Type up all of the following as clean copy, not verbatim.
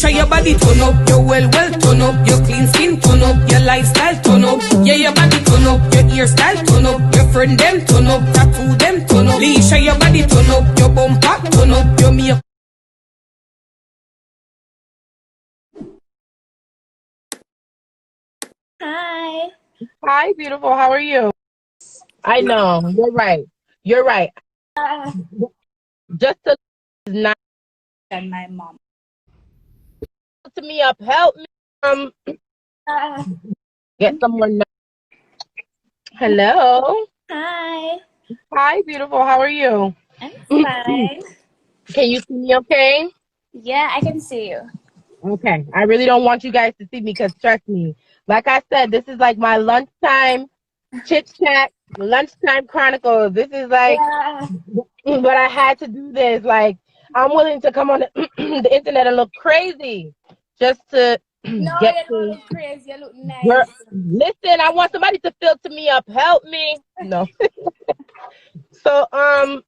Leisha, your body turn up, your well turn up, your clean skin turn up, your lifestyle turn up, yeah, your body turn up, your hairstyle turn up, your friend them turn up, tattoo them turn up. Leisha, your body turn up, your bumper turn up, your make. Hi. Hi, beautiful. How are you? I know. You're right. You're right. Just to not And my mom. to me up. Help me. Uh, Get someone. Hello. Hi. Hi, beautiful. How are you? I'm Can fine. you see me okay? Yeah, I can see you. Okay. I really don't want you guys to see me because trust me. Like I said, this is like my lunchtime chit chat, lunchtime chronicles. This is like, Yeah. but I had to do this. Like, I'm willing to come on the internet and look crazy just to No, get you don't to. look crazy. You look Girl, nice. listen, I want somebody to filter me up. Help me. No. So I'm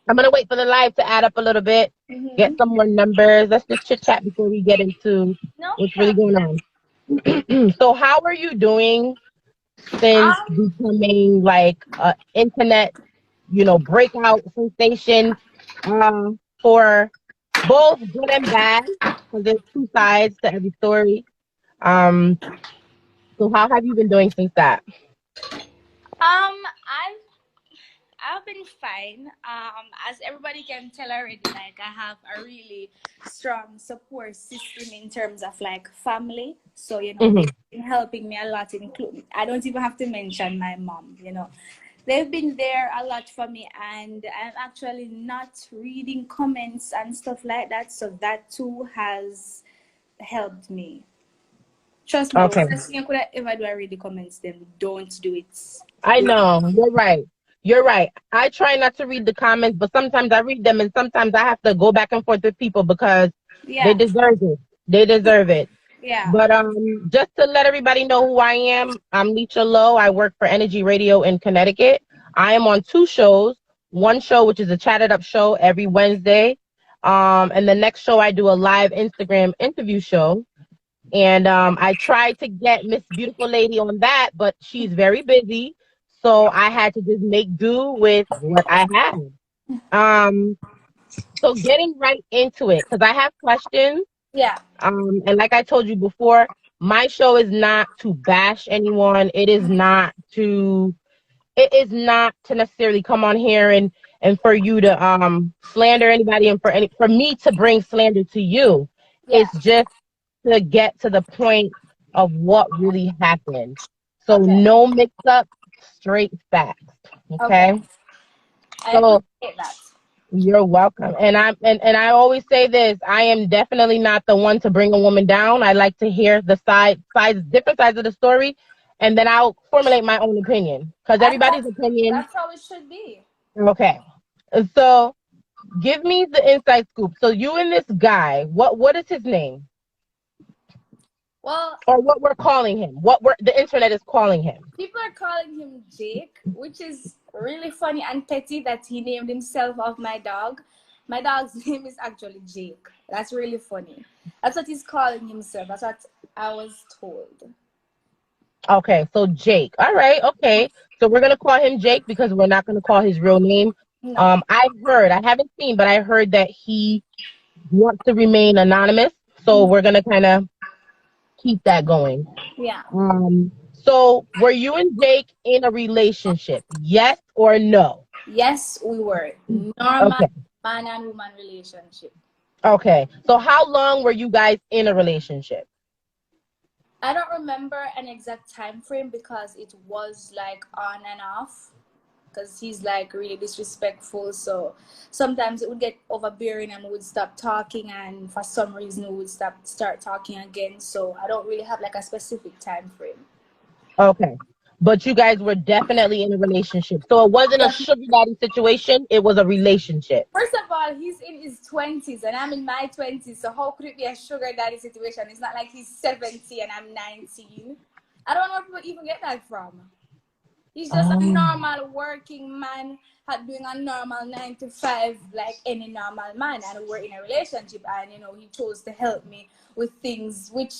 gonna wait for the live to add up a little bit, get Mm-hmm. some more numbers. Let's just chit chat before we get into No what's really problem. going on. So how are you doing since Um, becoming like a internet, breakout sensation for both good and bad? Because there's two sides to every story. Um, so how have you been doing since that? I've been fine. As everybody can tell already, like I have a really strong support system in terms of like family. So they've Hmm. been helping me a lot, including I don't even have to mention my mom. They've been there a lot for me, and I'm actually not reading comments and stuff like that. So that too has helped me. Trust me, the Okay. worst thing I could ever do I read the comments, then don't do it. I know. You're right. You're right. I try not to read the comments, but sometimes I read them and sometimes I have to go back and forth with people because they Yeah, deserve it. They deserve it. yeah. But just to let everybody know who I am, I'm Leisha Lowe. I work for Energy Radio in Connecticut. I am on two shows. One show, which is a chatted up show every Wednesday. And the next show I do a live Instagram interview show. And I tried to get Miss Beautiful Lady on that, but she's very busy. So I had to just make do with what I had. Um, so getting right into it, because I have questions. Yeah. And like I told you before, my show is not to bash anyone. It is not to necessarily come on here and for you to slander anybody and for me to bring slander to you. Yeah. It's just to get to the point of what really happened. So Okay. no mix up, straight facts. Okay. Okay. I So appreciate that. you're welcome. And I always say this, I am definitely not the one to bring a woman down. I like to hear the different sides of the story, and then I'll formulate my own opinion. Because And everybody's opinion. that's how it should be. Okay. So give me the inside scoop. So you and this guy, what is his name? Well, Or what we're calling him. The internet is calling him. people are calling him Jake, which is really funny and petty that he named himself of my dog. My dog's name is actually Jake. That's really funny. That's what he's calling himself. That's what I was told. Okay, so Jake. All right, okay. So we're gonna call him Jake because we're not gonna call his real name. No. I haven't seen, but I heard that he wants to remain anonymous. So we're gonna kind of keep that going. Yeah. So were you and Jake in a relationship? Yes or no? Yes, we were. Normal Okay. man and woman relationship. Okay. So how long were you guys in a relationship? I don't remember an exact time frame because it was like on and off. Because he's like really disrespectful. So sometimes it would get overbearing and we would stop talking, and for some reason we would start talking again. So I don't really have like a specific time frame. Okay. But you guys were definitely in a relationship. So it wasn't a sugar daddy situation, it was a relationship. First of all, he's in his 20s and I'm in my 20s. So how could it be a sugar daddy situation? It's not like he's 70 and I'm 19. I don't know where people even get that from. He's just a Oh. normal working man, doing a normal 9 to 5 like any normal man, and we're in a relationship, and he chose to help me with things which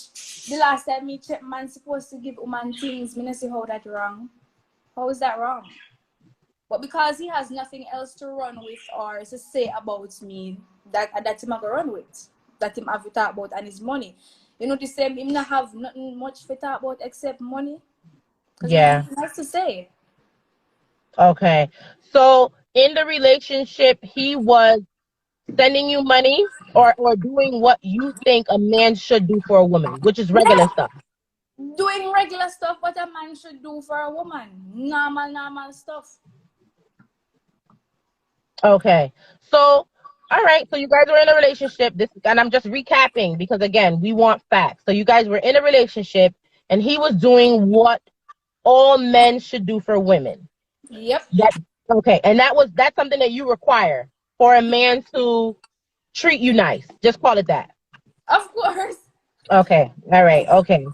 the last time me check, man supposed to give woman things. Me not see how that wrong. How is that wrong? But because he has nothing else to run with or to say about me, that him I go run with, that him have to talk about, and his money. The same, him not have nothing much to talk about except money. Because he has Yeah. nothing else to say. Okay. So in the relationship, he was sending you money or doing what you think a man should do for a woman, which is regular Yeah, stuff. doing regular stuff what a man should do for a woman. Normal stuff. Okay. So, all right. So you guys were in a relationship. And I'm just recapping because again, we want facts. So you guys were in a relationship and he was doing what all men should do for women. Yep. That okay. And that's something that you require for a man to treat you nice. Just call it that. Of course. Okay. All right. Okay.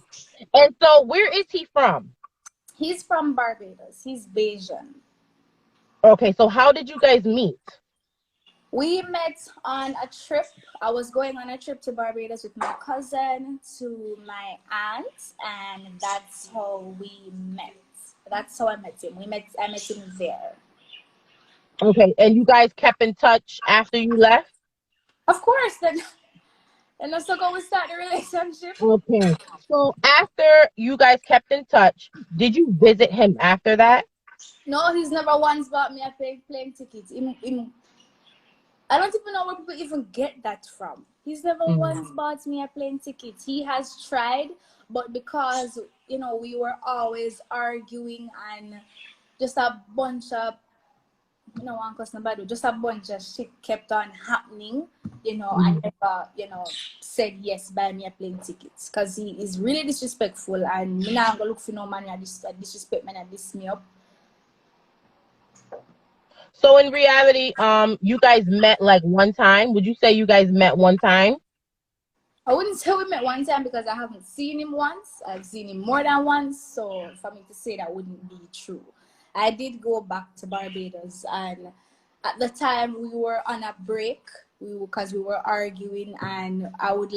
And so where is he from? He's from Barbados. He's Bayesian. Okay. So how did you guys meet? We met on a trip. I was going on a trip to Barbados with my cousin, to my aunt, and that's how we met. That's how I met him. I met him there. Okay. And you guys kept in touch after you left? Of course, then and that's how we start the relationship. Okay. So after you guys kept in touch, did you visit him after that? No, he's never once bought me a plane ticket. I don't even know where people even get that from. He's never once bought me a plane ticket. He has tried, but because we were always arguing and just a bunch of one cuss nobody, just a bunch of shit kept on happening. I never said yes, buy me a plane ticket, because he is really disrespectful, and me not gonna look for no man that disrespect me and diss me up. So in reality, you guys met like one time. Would you say you guys met one time? I wouldn't say we met one time because I haven't seen him once. I've seen him more than once, so for me to say that wouldn't be true. I did go back to Barbados, and at the time we were on a break because we were arguing, and I would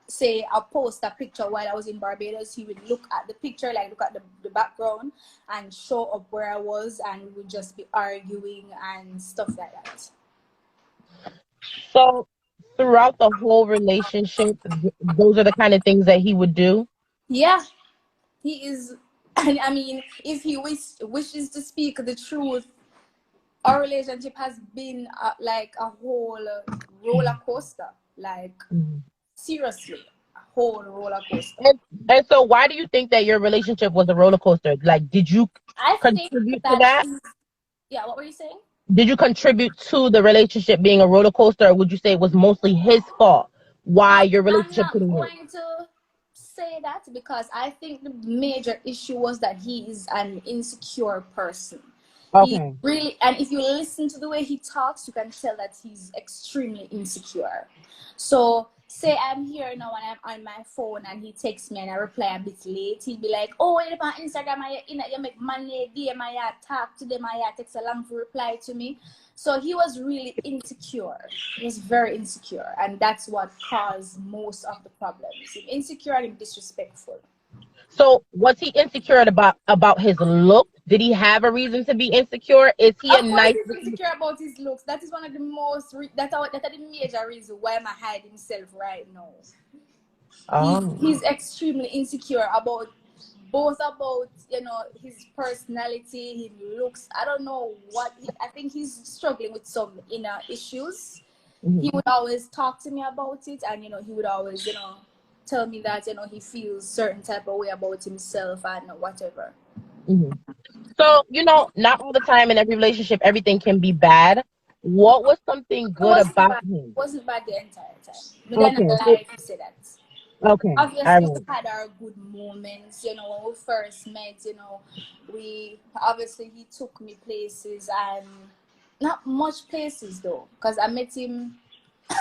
say I'll post a picture while I was in Barbados. He would look at the picture, like look at the background, and show up where I was, and we would just be arguing and stuff like that. So throughout the whole relationship, those are the kind of things that he would do. Yeah, he is. And I mean, if he wishes to speak the truth, our relationship has been like a whole roller coaster. Like, Mhm. seriously, a whole roller coaster. And so why do you think that your relationship was a roller coaster? Like, did you I think contribute to that that? yeah, what were you saying? Did you contribute to the relationship being a roller coaster, or would you say it was mostly his fault why your I'm relationship not couldn't work? going to say that, because I think the major issue was that he is an insecure person. He Okay. really, and if you listen to the way he talks, you can tell that he's extremely insecure. So, say I'm here now and I'm on my phone and he texts me and I reply a bit late, he'd be like, "Oh, you're on Instagram and you make money, DM, and you talk to them, and you takes a long to reply to me." So he was really insecure. He was very insecure, and that's what caused most of the problems. Insecure and disrespectful. So was he insecure about his look? Did he have a reason to be insecure? Is he a Of course, nice? he's insecure about his looks. That is one of the most that are the major reason why I'm hiding himself right now. Oh. He's extremely insecure about both about his personality, his looks. I don't know what I think he's struggling with some inner issues. He Mhm. would always talk to me about it, and he would always tell me that he feels certain type of way about himself and whatever. Mhm. So, not all the time in every relationship, everything can be bad. What was something It good wasn't about bad. It him? wasn't bad the entire time. But then Okay. I lie to say that. Okay. All Obviously, we right. had our good moments. When we first met, we obviously he took me places, and not much places though, because I met him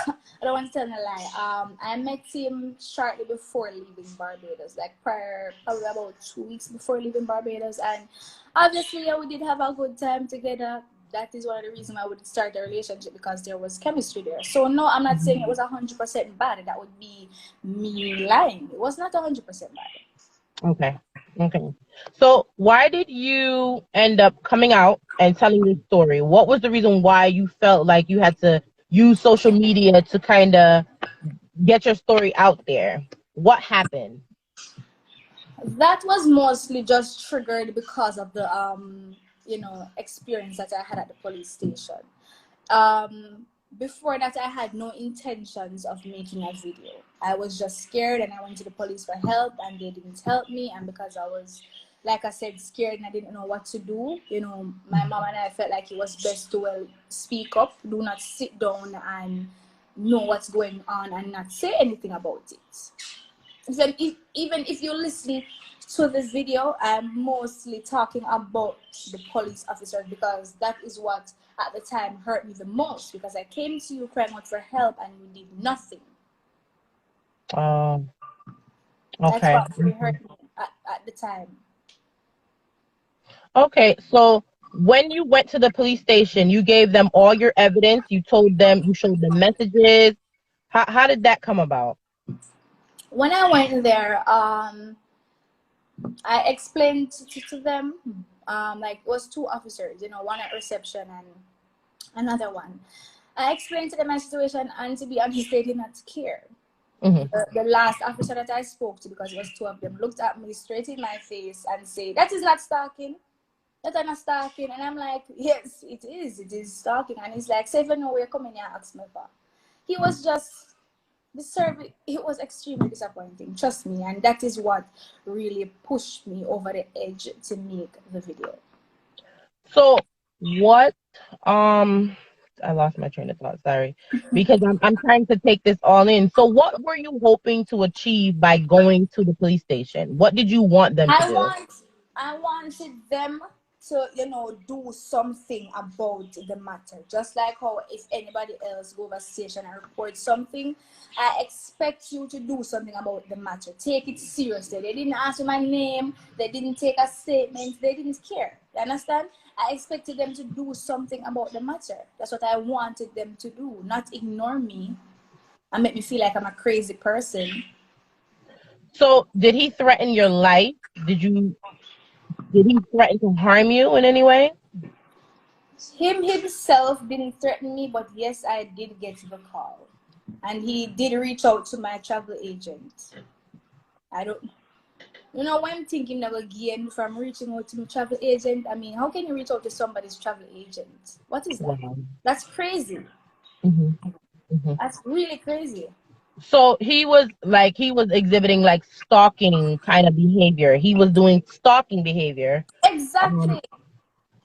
I don't want to tell a lie. I met him shortly before leaving Barbados, like prior, probably about 2 weeks before leaving Barbados, and obviously, yeah, we did have a good time together. That is one of the reasons why we would start a relationship, because there was chemistry there. So no, I'm not saying it was 100% bad. That would be me lying. It was not 100% bad. Okay. Okay. So why did you end up coming out and telling your story? What was the reason why you felt like you had to use social media to kind of get your story out there? What happened? That was mostly just triggered because of the experience that I had at the police station. Um, Before that, I had no intentions of making a video. I was just scared, and I went to the police for help, and they didn't help me. And because I was, like I said, scared and I didn't know what to do, my mom and I felt like it was best to, well, speak up, do not sit down and know what's going on and not say anything about it. Even if you listen to this video, I'm mostly talking about the police officers, because that is what at the time hurt me the most, because I came to you crying out for help and you did nothing. Um, That's okay. what really hurt me at the time. Okay, so when you went to the police station, you gave them all your evidence. You told them, you showed them messages. How did that come about? When I went there, I explained to them, like it was two officers, one at reception and another one. I explained to them my situation, and to be honest, they did not care. Mm-hmm. The last officer that I spoke to, because it was two of them, looked at me straight in my face and said, "That is not stalking. That is not stalking." And I'm like, "Yes, it is. It is stalking." And he's like, "So if you know where you're coming here, ask me for." He was just, the service, it was extremely disappointing, trust me, and that is what really pushed me over the edge to make the video. So what I lost my train of thought, sorry. Because I'm trying to take this all in. So what were you hoping to achieve by going to the police station? What did you want them to I do? want I wanted them to, do something about the matter. Just like how if anybody else go over station and report something, I expect you to do something about the matter. Take it seriously. They didn't ask for my name, they didn't take a statement, they didn't care. You understand? I expected them to do something about the matter. That's what I wanted them to do, not ignore me and make me feel like I'm a crazy person. So did he threaten your life? Did he threaten to harm you in any way? Him himself didn't threaten me, but yes, I did get the call. And he did reach out to my travel agent. I don't, one thing you never gain from reaching out to my travel agent. I mean, how can you reach out to somebody's travel agent? What is that? Wow. That's crazy. Hmm. Hmm. That's really crazy. So he was exhibiting like stalking kind of behavior. He was doing stalking behavior. Um, Exactly.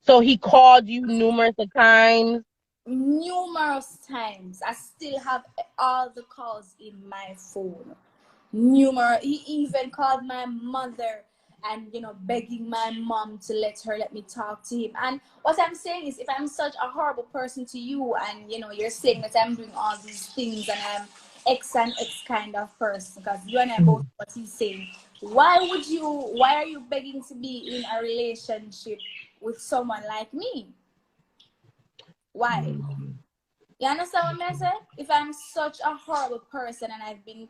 so he called you numerous of times. Numerous times. I still have all the calls in my phone. Numerous. He even called my mother and begging my mom to let me talk to him. And what I'm saying is, if I'm such a horrible person to you, and you're saying that I'm doing all these things and I'm X and X kind of person, because you and I both know what he's saying, why are you begging to be in a relationship with someone like me? Why? Mhm. You understand what I say? If I'm such a horrible person and I've been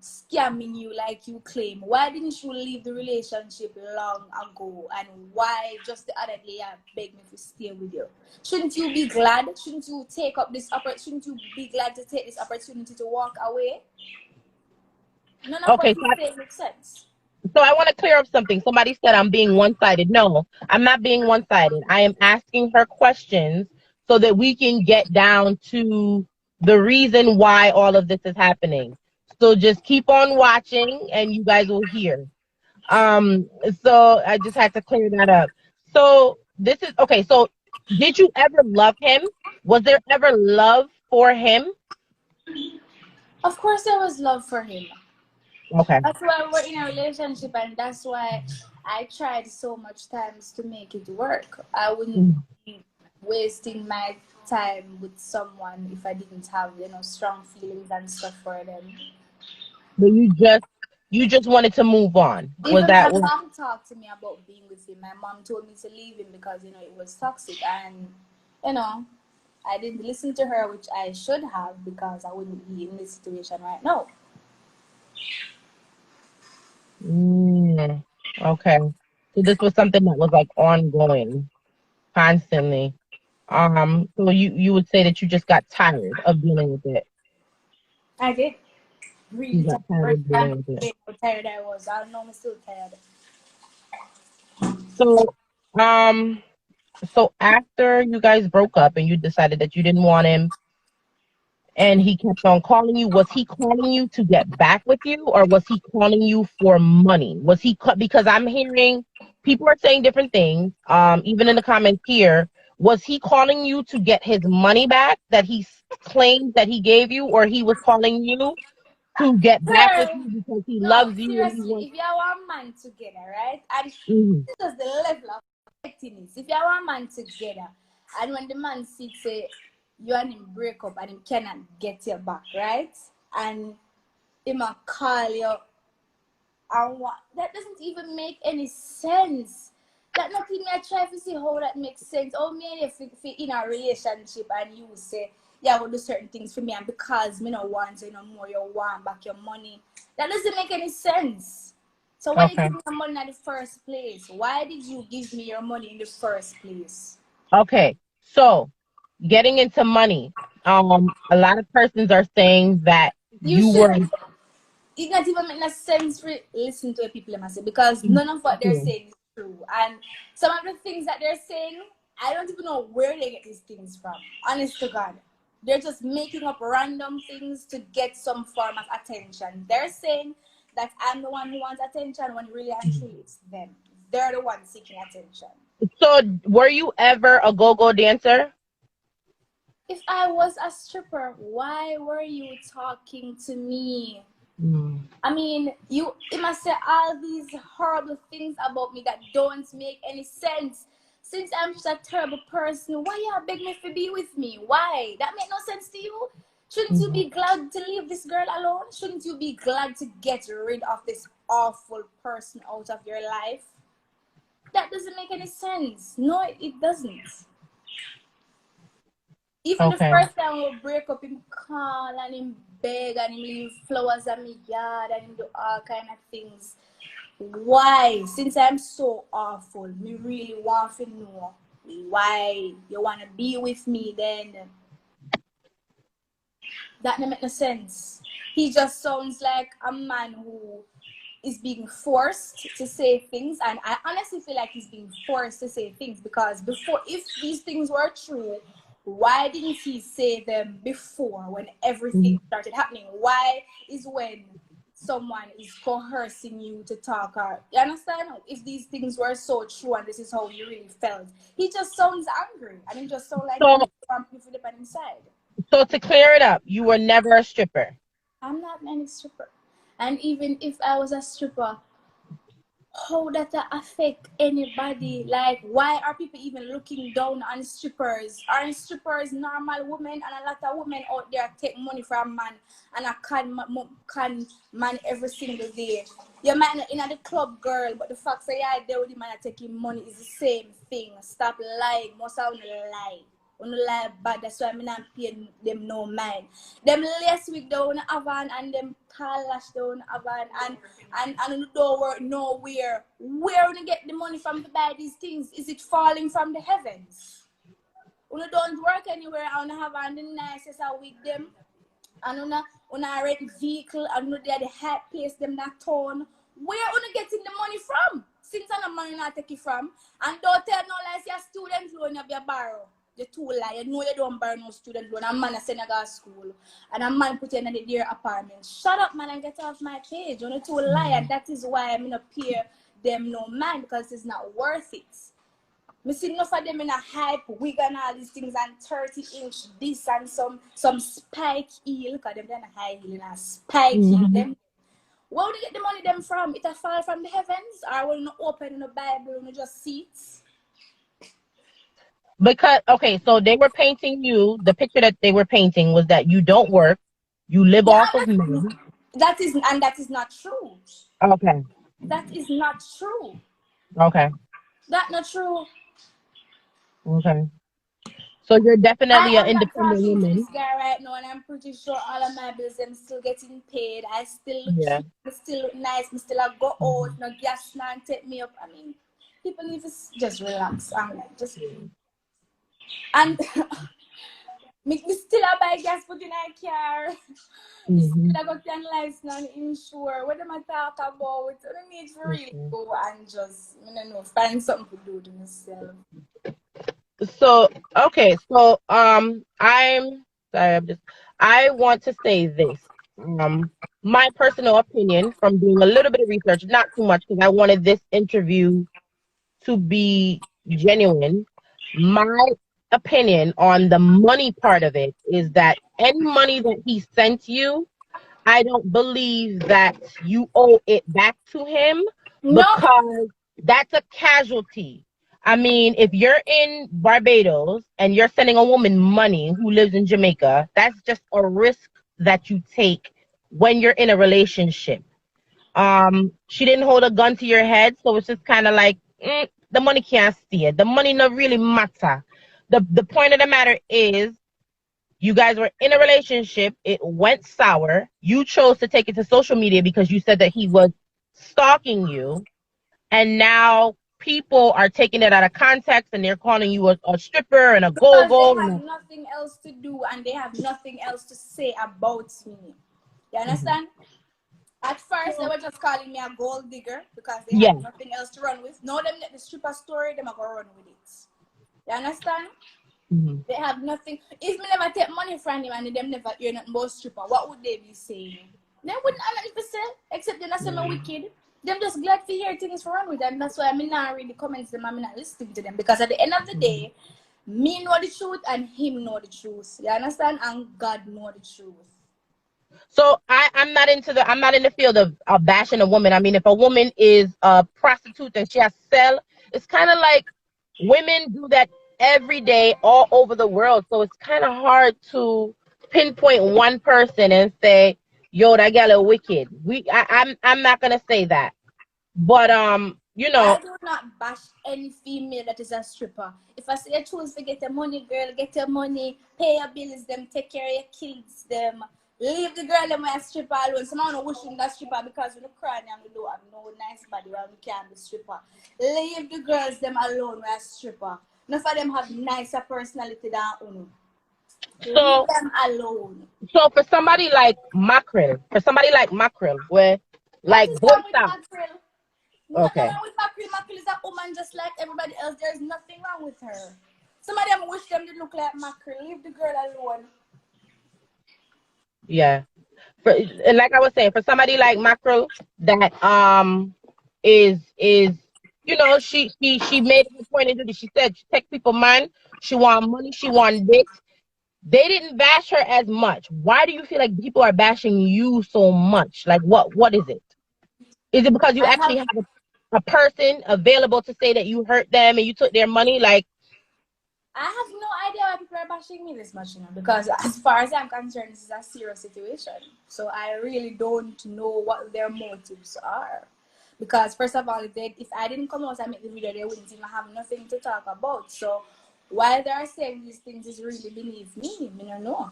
scamming you like you claim, why didn't you leave the relationship long ago? And why just the other day you begged me to stay with you? Shouldn't you be glad? Shouldn't you take up this opportunity? Shouldn't you be glad to take this opportunity to walk away? None of what Okay, you say makes sense. so I want to clear up something. Somebody said I'm being one-sided. No, I'm not being one-sided. I am asking her questions so that we can get down to the reason why all of this is happening. So just keep on watching and you guys will hear. Um, so I just had to clear that up. So this is okay. So did you ever love him? Was there ever love for him? Of course, there was love for him. Okay. That's why we're in a relationship, and that's why I tried so much times to make it work. I wouldn't wasting my time with someone if I didn't have, strong feelings and stuff for them. But you just wanted to move on. Was Even that my what? mom talked to me about being with him. My mom told me to leave him because, it was toxic. And, you know, I didn't listen to her, which I should have because I wouldn't be in this situation right now. Mm, okay. So this was something that was like ongoing, constantly. So you would say that you just got tired of dealing with it. I did. You Really got tired. tired First of time dealing with it. how tired I was. I don't know, I'm still tired. So, um, so after you guys broke up and you decided that you didn't want him and he kept on calling you, was he calling you to get back with you or was he calling you for money? Because I'm hearing people are saying different things, even in the comments here. Was he calling you to get his money back that he claimed that he gave you, or he was calling you to get back with Girl, you because he no, loves you and he seriously, wants? if you are one man together, right? And Mhm. this is the level of pettiness. If you are one man together, and when the man sees say you and him break up and he cannot get you back, right? And he might call you and what that doesn't even make any sense. That nothing me I try to see how that makes sense. Oh me if in a relationship and you say, yeah, I will do certain things for me and because me no want you no more, you want back your money. That doesn't make any sense. So why did Okay. you give me your money in the first place? Why did you give me your money in the first place? Okay. So, getting into money, a lot of persons are saying that You you were. shouldn't. It not even make no sense for listen to the people them say because none of what they're Mhm. saying is true. And some of the things that they're saying, I don't even know where they get these things from. Honest to God. They're just making up random things to get some form of attention. They're saying that I'm the one who wants attention when really and truly it's them. They're the ones seeking attention. So, were you ever a go-go dancer? If I was a stripper, why were you talking to me? Mm. I mean, you must say all these horrible things about me that don't make any sense. Since I'm such a terrible person, why you beg me to be with me? Why? That make no sense to you? Shouldn't you Mhm. be glad to leave this girl alone? Shouldn't you be glad to get rid of this awful person out of your life? That doesn't make any sense. No, it doesn't. Even the Okay. first time we break up, him call and him beg and him leave flowers at me yard and him do all kind of things. Why? Since I'm so awful, me really want to know why you want to be with me then. That don't make no sense. He just sounds like a man who is being forced to say things, and I honestly feel like he's being forced to say things because before, if these things were true, why didn't he say them before when everything Mhm. started happening? Why is when someone is coercing you to talk, or you understand, if these things were so true and this is how he really felt, he just sounds angry and he just sounds like he So, wants to flip on inside. so to clear it up, you were never a stripper. I'm not any stripper, and even if I was a stripper, how that affect anybody? Like, why are people even looking down on strippers? Aren't strippers normal women? And a lot of women out there take money from man and I can man every single day. You might not in the club, girl, but the fact that you're there with the man taking money is the same thing. Stop lying. Most of them lie. When you lie bad, that's why I'm not paying them no mind. Them last week down Avan and them tall lash down Avan and don't work nowhere. Where do you get the money from to buy these things? Is it falling from the heavens? You don't work anywhere and have on the nicest with them. And una rent vehicle and they are the high place them that town. Where you getting the money from? Since I'm money not take it from. And don't tell no lies your student loan you be borrow. You too lie. You know you don't borrow no student loan. A man a send you go to school. And a man put you in the dear apartment. Shut up man and get off my page. You too lie. And that is why I'm not pay them no mind because it's not worth it. Me see enough of them in a hype wig and all these things and 30-inch this and some spike heel because them then a high heel and a spike heel Mhm. them. Where do you get the money them from? It a fall from the heavens or when you open in the Bible and you just see it? Because okay, so they were painting you. The picture that they were painting was that you don't work, you live Yeah, off of men. that is not true. Okay, That is not true. okay, That not true. okay. So you're I definitely an am not independent talking to woman. this guy right now, and I'm pretty sure all of my bills I'm still getting paid. I still look Yeah. cute, I still look nice, I still a go out, Mhm. no gas man take me up. I mean, people need to just relax and just and make me still a buy gas put in a car. Me Mhm. still a go can license and insure. What am I talk about? I don't need to really Okay. go and just find something to do to myself. So okay, so I'm sorry, I want to say this. Um, my personal opinion from doing a little bit of research, not too much, because I wanted this interview to be genuine. My opinion on the money part of it is that any money that he sent you, I don't believe that you owe it back to him No, because that's a casualty. I mean, if you're in Barbados and you're sending a woman money who lives in Jamaica, that's just a risk that you take when you're in a relationship. She didn't hold a gun to your head, so it's just kind of like the money can't stay. The money not really matter. The point of the matter is you guys were in a relationship. It went sour. You chose to take it to social media because you said that he was stalking you. And now people are taking it out of context and they're calling you a stripper and a because they go-go. have nothing else to do and they have nothing else to say about me. You Mhm. understand? At first, they were just calling me a gold digger because they Yeah. had nothing else to run with. Now, them let the stripper story, them are going to run with it. You understand? Mhm. They have nothing. If me never take money from them and them never earn nothing about stripper, what would they be saying? They wouldn't have nothing to say, except they're not saying wicked. Them just glad to hear things for run with them. That's why I'm not reading the comments them, I'm not listening to them. Because at the end of the Mhm. day, me know the truth and him know the truth. You understand? And God know the truth. So I'm not in the field of bashing a woman. I mean, if a woman is a prostitute and she has to sell, it's kind of like women do that every day all over the world. So it's kind of hard to pinpoint one person and say, "Yo, that gal is wicked." I'm not gonna say that, but I do not bash any female that is a stripper. If I say you choose to get your money, girl, get your money, pay your bills, them take care of your kids, them leave the girl them with a stripper alone. Some I don't wish him that stripper because when you cry and we don't have no nice body while we can't be stripper. Leave the girls them alone with a stripper. None of them have nicer personality than Uno. Leave so them alone. so for somebody like mackerel, where What like is boy wrong with style. Mackerel? Nothing Okay, wrong with Mackerel. Mackerel is a woman just like everybody else. There's nothing wrong with her. Some of them wish them to look like Mackerel. Leave the girl alone. yeah. And like I was saying, for somebody like Mackerel that is she made it a point of duty. She said she take people man, she want money, she want this. They didn't bash her as much. Why do you feel like people are bashing you so much? Like what is it? Is it because you I actually have have a person available to say that you hurt them and you took their money? Like, I have no idea why people are bashing me this much, because as far as I'm concerned, this is a serious situation. So I really don't know what their motives are. Because first of all, if I didn't come out and make the video, they wouldn't even have nothing to talk about. So why they are saying these things is really beneath me. I don't know.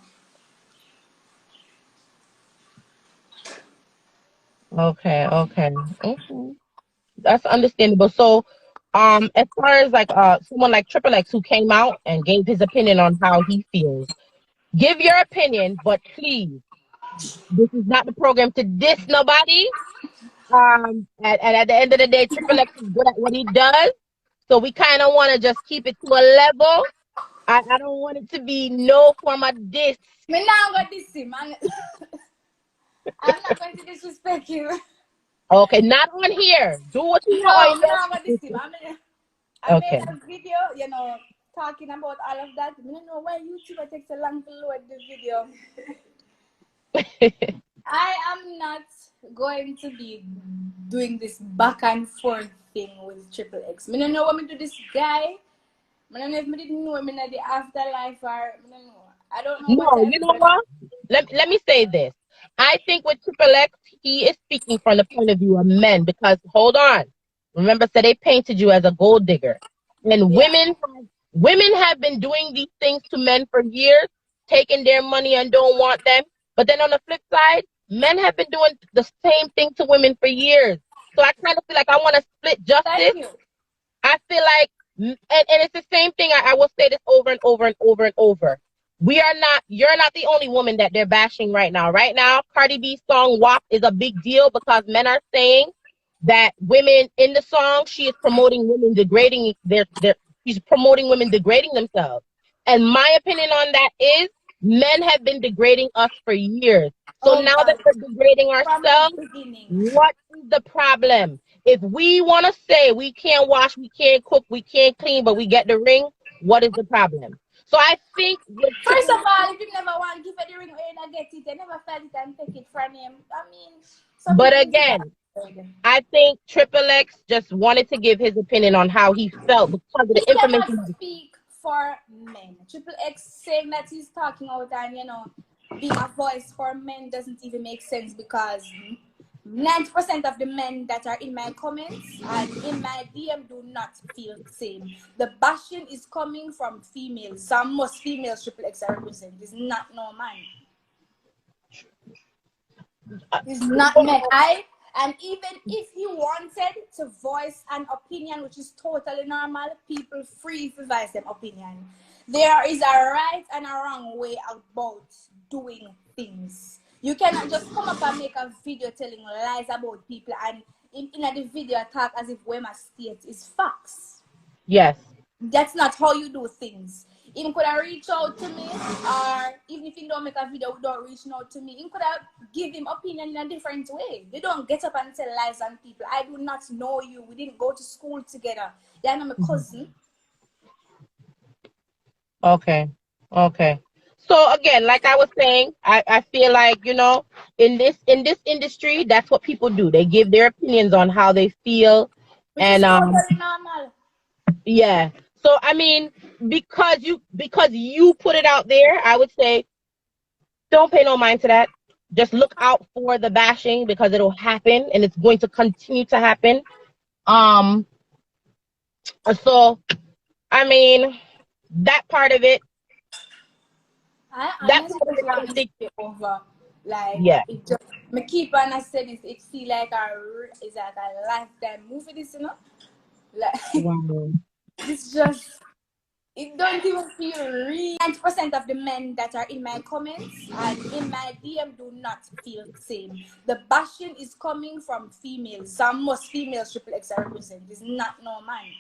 okay. That's understandable. So, as far as like someone like Triple X who came out and gave his opinion on how he feels, give your opinion, but please, this is not the program to diss nobody. And at the end of the day, Triple X is good at what he does, so we kind of want to just keep it to a level. I don't want it to be no form of diss. Me now got this him. I'm not going to disrespect you. Okay, not on here. Do what you want No, on me now got this your. him. I made Okay. a video, talking about all of that. I don't know why YouTube takes so long to load the video. I am not going to be doing this back and forth thing with Triple X. I don't know what me do this guy. I don't know if I didn't know him in the afterlife or I don't know. I don't know what No, I you know feel. what? Let me say this. I think with Triple X, he is speaking from the point of view of men because hold on. Remember, so they painted you as a gold digger. And Yeah. women have been doing these things to men for years, taking their money and don't want them. But then on the flip side, men have been doing the same thing to women for years. So I kind of feel like I want to split Thank justice. you. I feel like, and it's the same thing. I will say this over and over and over and over. You're not the only woman that they're bashing right now. Right now, Cardi B's song WAP is a big deal because men are saying that women in the song, she is promoting women degrading she's promoting women degrading themselves. And my opinion on that is men have been degrading us for years. So Oh now that God. we're degrading From the ourselves, beginning. what is the problem? If we want to say we can't wash, we can't cook, we can't clean, but we get the ring, what is the problem? So I think with First Triple of X, all, if you never want to give it the ring or you not get it, you never felt it and take it from him. I mean, some but people need to go. again, I think Triple X just wanted to give his opinion on how he felt because of He the cannot information. speak for men. Triple X saying that he's talking out and being a voice for men doesn't even make sense because 90% of the men that are in my comments and in my DM do not feel the same. The bashing is coming from females. Some most females Triple X are represent. It's not no man. It's not men. And even if he wanted to voice an opinion, which is totally normal, people free to voice their opinion. There is a right and a wrong way about doing things. You cannot just come up and make a video telling lies about people and in the video talk as if Wema State is facts. Yes, That's not how you do things. Him could have reached out to me, or even if he don't make a video without reaching out to me, he could have give him opinion in a different way. They don't get up and tell lies on people. I do not know you. We didn't go to school together. You're not my cousin. okay, okay. So again, like I was saying, I feel like, in this industry, that's what people do. They give their opinions on how they feel. Which is And totally normal. yeah. So I mean, because you put it out there, I would say don't pay no mind to that. Just look out for the bashing because it'll happen and it's going to continue to happen. Um so I mean that part of it, I that honestly part of just it I want don't this think to be over. Like yeah. it just me keep on I said it feel like it's like a lifetime movie this, Like Wow. it's just it don't even feel real. 90% of the men that are in my comments and in my DM do not feel the same. The bashing is coming from females. Some most females Triple X are represent. It's not no man.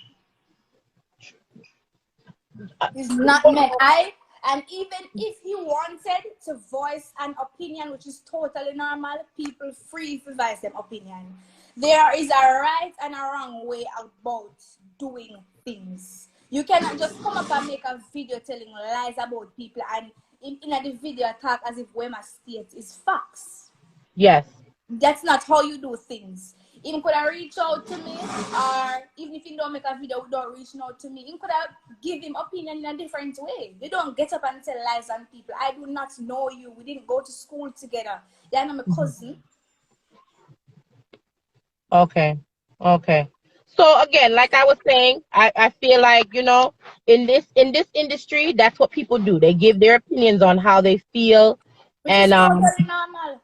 It's not men. And even if he wanted to voice an opinion, which is totally normal, people free to voice their opinion. There is a right and a wrong way about doing things. You cannot just come up and make a video telling lies about people and in the video talk as if Wema State is facts. Yes. That's not how you do things. Him could have reached out to me, or even if he don't make a video without reaching out to me, he could have give him opinion in a different way. They don't get up and tell lies on people. I do not know you. We didn't go to school together. You're not my cousin. Okay. Okay. So again, like I was saying, I feel like, in this industry, that's what people do. They give their opinions on how they feel. Which is And totally normal.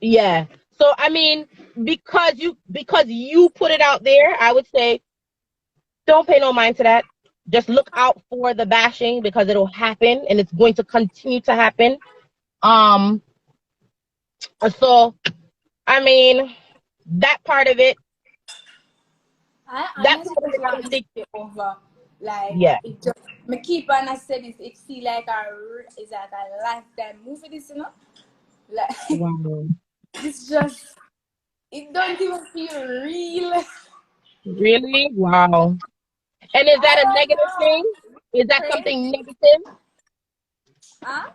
yeah. So I mean, because you put it out there, I would say don't pay no mind to that. Just look out for the bashing because it'll happen and it's going to continue to happen. Um so I mean that part of it, I that honestly part of just it I want don't this to think be over. Like yeah. it just me keep on I said it feel like it's like a lifetime movie this, Like Wow. it's just it don't even feel real. Really? Wow. And is I that a don't negative thing? know. Is that something Crazy. negative? Huh?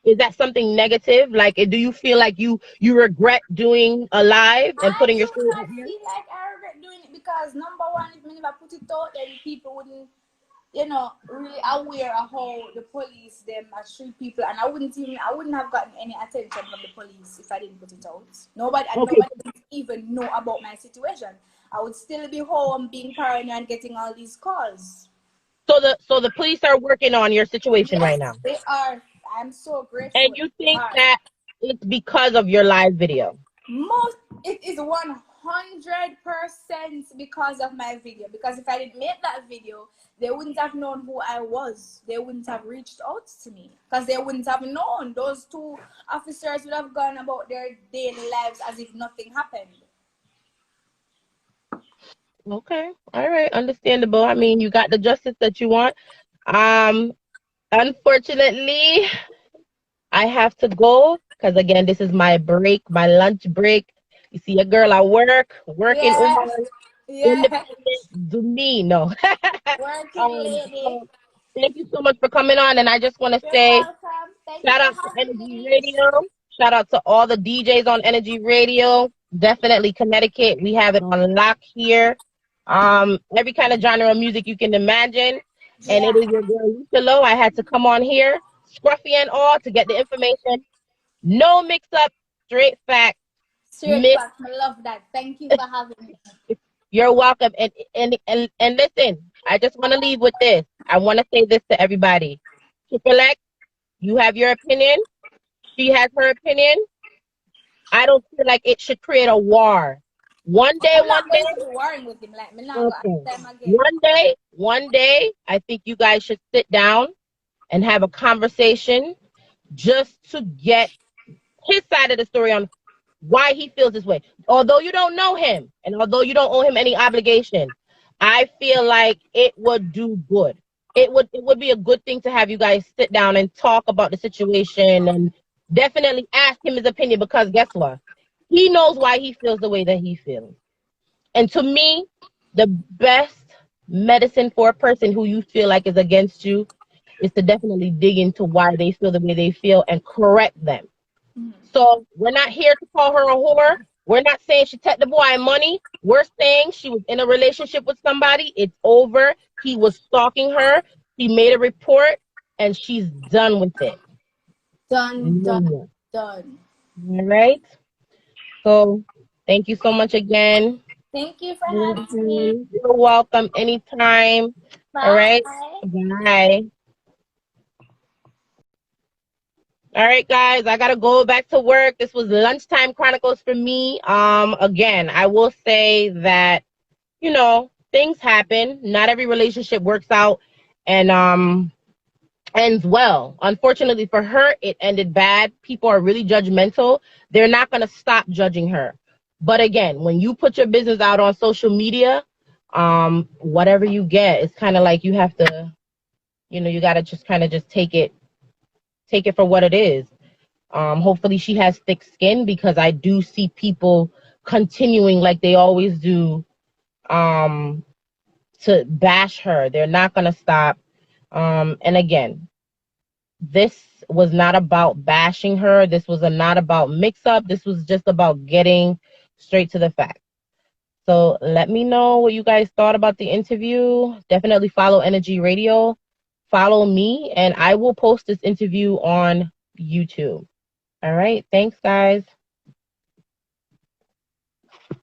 Is that something negative? Like, do you feel like you regret doing a live and I putting your do story not out there? feel like I regret doing it because number one, if I never put it out, then people wouldn't. really aware of how the police them treat people, and I wouldn't have gotten any attention from the police if I didn't put it out. Okay. Nobody would even know about my situation. I would still be home being paranoid and getting all these calls. So the police are working on your situation right now. Yes, they are. I'm so And grateful. you They think are. that it's because of your live video. It is 100% because of my video. Because if I didn't make that video, they wouldn't have known who I was. They wouldn't have reached out to me because they wouldn't have known. Those two officers would have gone about their daily lives as if nothing happened. Okay. All right. Understandable. I mean, you got the justice that you want. Um, Unfortunately, I have to go because again, this is my break, my lunch break. You see a girl at work, working Yeah, woman, yeah. independent, do me. No. Working lady. So thank you so much for coming on. And I just want to You're say welcome. Thank you shout for out to having Energy me. Radio. Shout out to all the DJs on Energy Radio. Definitely Connecticut. We have it on lock here. Every kind of genre of music you can imagine. And Yeah. it is your girl Lisa Low. I had to come on here, scruffy and all, to get the information. No mix up, straight fact. Straight Miss, back. I love that. Thank you for having me. you're welcome. And listen, I just want to leave with this. I want to say this to everybody. Triple X, you have your opinion. She has her opinion. I don't feel like it should create a war. One day, I'm one not day, going to be warring with him. Like, me not go okay. ask them again. One day, I think you guys should sit down and have a conversation just to get his side of the story on why he feels this way. Although you don't know him and although you don't owe him any obligation, I feel like it would do good. It would be a good thing to have you guys sit down and talk about the situation and definitely ask him his opinion because guess what? He knows why he feels the way that he feels. And to me, the best medicine for a person who you feel like is against you is to definitely dig into why they feel the way they feel and correct them. So we're not here to call her a whore. We're not saying she took the boy money. We're saying she was in a relationship with somebody. It's over. He was stalking her. He made a report and she's done with it. Done, No done, more. done. All right. So thank you so much again. Thank you for having me. You're welcome anytime. All right. Bye. Bye. All right, guys, I gotta go back to work. This was lunchtime chronicles for me. Again, I will say that things happen. Not every relationship works out and ends well. Unfortunately for her, it ended bad. People are really judgmental. They're not gonna stop judging her. But again, when you put your business out on social media, whatever you get, it's kind of like you have to, you gotta just kind of just take it for what it is. Hopefully she has thick skin because I do see people continuing like they always do to bash her. They're not going to stop. And again, this was not about bashing her. This was not about mix up. This was just about getting straight to the facts. So let me know what you guys thought about the interview. Definitely follow Energy Radio. Follow me, and I will post this interview on YouTube. All right. Thanks, guys.